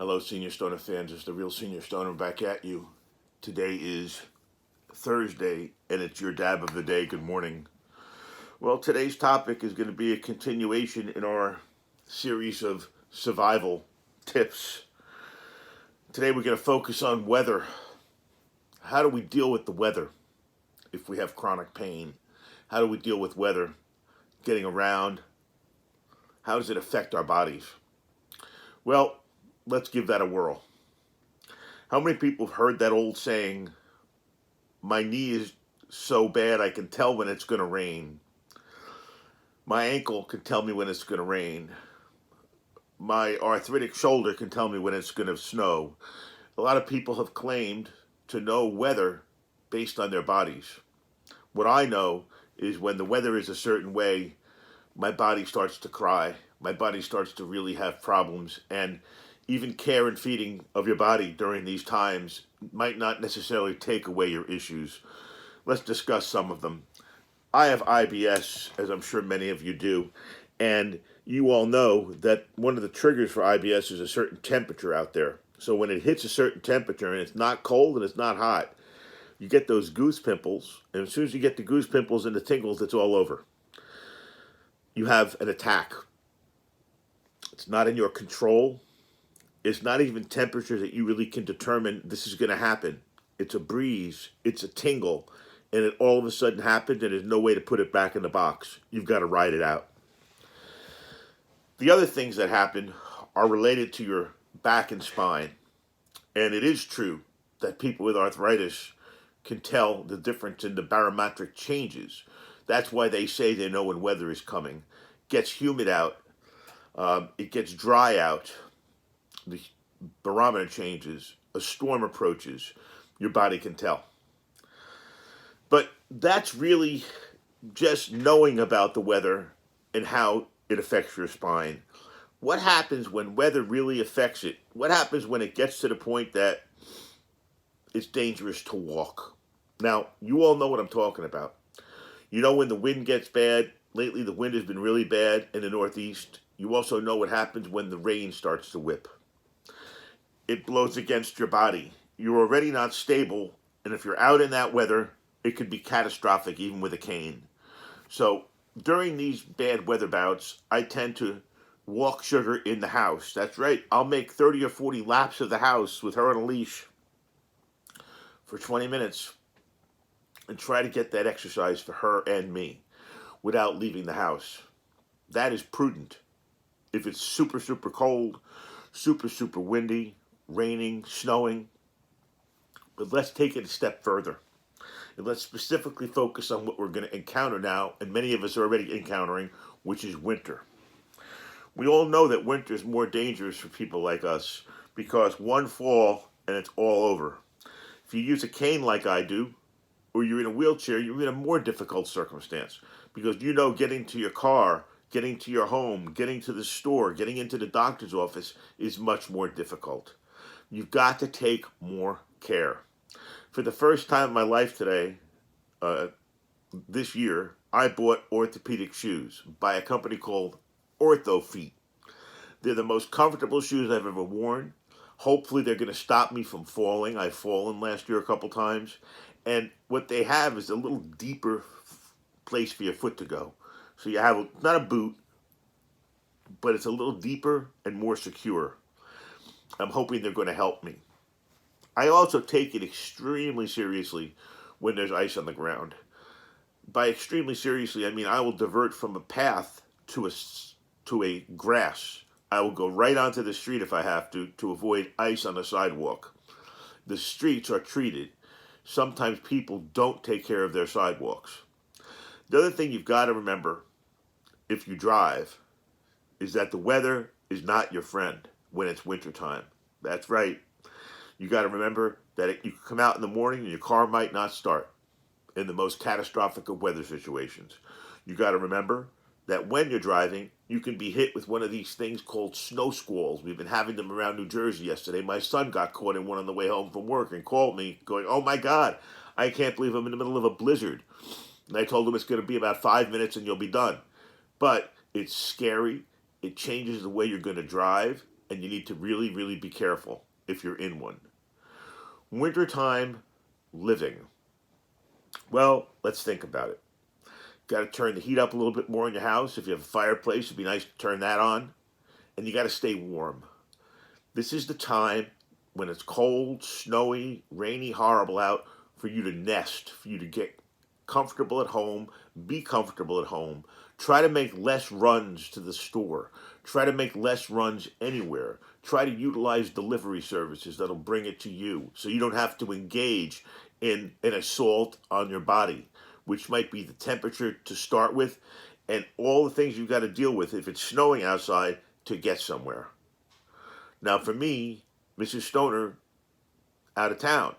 Hello, Senior Stoner fans. It's the real Senior Stoner back at you. Today is Thursday, and it's your dab of the day. Good morning. Well, today's topic is going to be a continuation in our series of survival tips. Today, we're going to focus on weather. How do we deal with the weather if we have chronic pain? How do we deal with weather getting around? How does it affect our bodies? Well, let's give that a whirl. How many people have heard that old saying, my knee is so bad I can tell when it's going to rain. My ankle can tell me when it's going to rain. My arthritic shoulder can tell me when it's going to snow. A lot of people have claimed to know weather based on their bodies. What I know is when the weather is a certain way, my body starts to cry. My body starts to really have problems. And even care and feeding of your body during these times might not necessarily take away your issues. Let's discuss some of them. I have IBS, as I'm sure many of you do, and you all know that one of the triggers for IBS is a certain temperature out there. So when it hits a certain temperature and it's not cold and it's not hot, you get those goose pimples, and as soon as you get the goose pimples and the tingles, it's all over. You have an attack. It's not in your control. It's not even temperature that you really can determine this is going to happen. It's a breeze, it's a tingle, and it all of a sudden happens and there's no way to put it back in the box. You've got to ride it out. The other things that happen are related to your back and spine. And it is true that people with arthritis can tell the difference in the barometric changes. That's why they say they know when weather is coming. It gets humid out. It gets dry out. The barometer changes. A storm approaches. Your body can tell. But that's really just knowing about the weather and how it affects your spine. What happens when weather really affects it? What happens when it gets to the point that it's dangerous to walk? Now, you all know what I'm talking about. You know when the wind gets bad. Lately, the wind has been really bad in the Northeast. You also know what happens when the rain starts to whip. It blows against your body. You're already not stable, and if you're out in that weather, it could be catastrophic even with a cane. So during these bad weather bouts, I tend to walk Sugar in the house. That's right. I'll make 30 or 40 laps of the house with her on a leash for 20 minutes and try to get that exercise for her and me without leaving the house. That is prudent. If it's super, super cold, super, super windy, raining, snowing, but let's take it a step further. And let's specifically focus on what we're going to encounter now, and many of us are already encountering, which is winter. We all know that winter is more dangerous for people like us because one fall and it's all over. If you use a cane like I do, or you're in a wheelchair, you're in a more difficult circumstance because you know getting to your car, getting to your home, getting to the store, getting into the doctor's office is much more difficult. You've got to take more care. For the first time in my life today, this year, I bought orthopedic shoes by a company called OrthoFeet. They're the most comfortable shoes I've ever worn. Hopefully they're going to stop me from falling. I've fallen last year a couple times. And what they have is a little deeper place for your foot to go. So you have, not a boot, but it's a little deeper and more secure. I'm hoping they're going to help me. I also take it extremely seriously when there's ice on the ground. By extremely seriously, I mean I will divert from a path to a grass. I will go right onto the street if I have to avoid ice on the sidewalk. The streets are treated. Sometimes people don't take care of their sidewalks. The other thing you've got to remember if you drive is that the weather is not your friend when it's wintertime. That's right. You got to remember that you come out in the morning and your car might not start in the most catastrophic of weather situations. You got to remember that when you're driving, you can be hit with one of these things called snow squalls. We've been having them around New Jersey yesterday. My son got caught in one on the way home from work and called me going, oh my God, I can't believe I'm in the middle of a blizzard. And I told him it's going to be about 5 minutes and you'll be done. But it's scary. It changes the way you're going to drive. and you need to really, really be careful if you're in one. Wintertime living. Well, let's think about it. Got to turn the heat up a little bit more in your house. If you have a fireplace, it'd be nice to turn that on. And you got to stay warm. This is the time when it's cold, snowy, rainy, horrible out for you to nest, for you to get comfortable at home, be comfortable at home. Try to make less runs to the store. Try to make less runs anywhere. Try to utilize delivery services that'll bring it to you so you don't have to engage in an assault on your body, which might be the temperature to start with and all the things you've got to deal with if it's snowing outside to get somewhere. Now, for me, Mrs. Stoner out of town,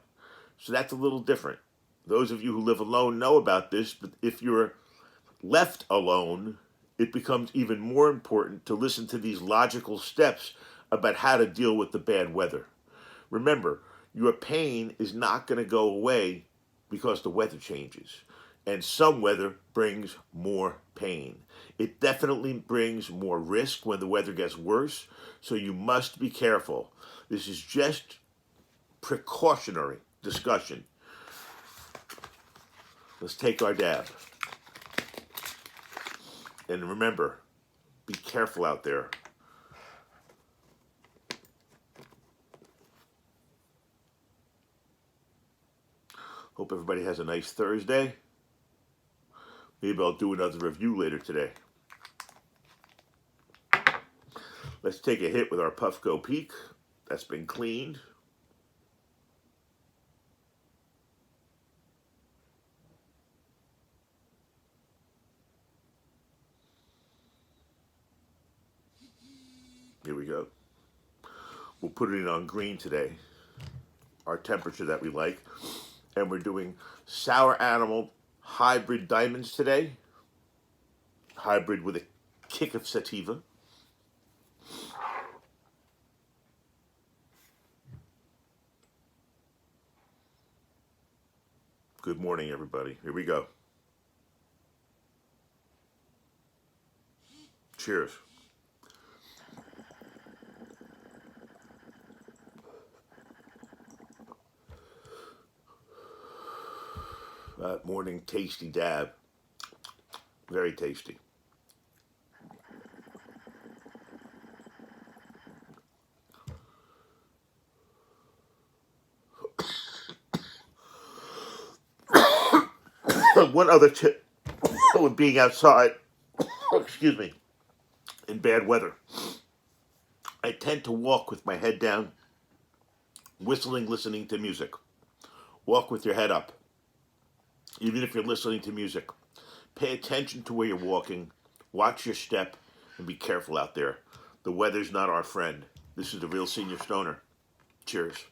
so that's a little different. Those of you who live alone know about this, but if you're left alone, it becomes even more important to listen to these logical steps about how to deal with the bad weather. Remember, your pain is not going to go away because the weather changes. And some weather brings more pain. It definitely brings more risk when the weather gets worse, so you must be careful. This is just precautionary discussion. Let's take our dab. And remember, be careful out there. Hope everybody has a nice Thursday. Maybe I'll do another review later today. Let's take a hit with our Puffco Peak. That's been cleaned. Here we go. We'll put it in on green today, our temperature that we like. And we're doing Sour Animal Hybrid Diamonds today. Hybrid with a kick of sativa. Good morning, everybody. Here we go. Cheers. That morning tasty dab. Very tasty. One other tip with being outside, excuse me, in bad weather. I tend to walk with my head down, whistling, listening to music. Walk with your head up. Even if you're listening to music, pay attention to where you're walking, watch your step, and be careful out there. The weather's not our friend. This is the Real Senior Stoner. Cheers.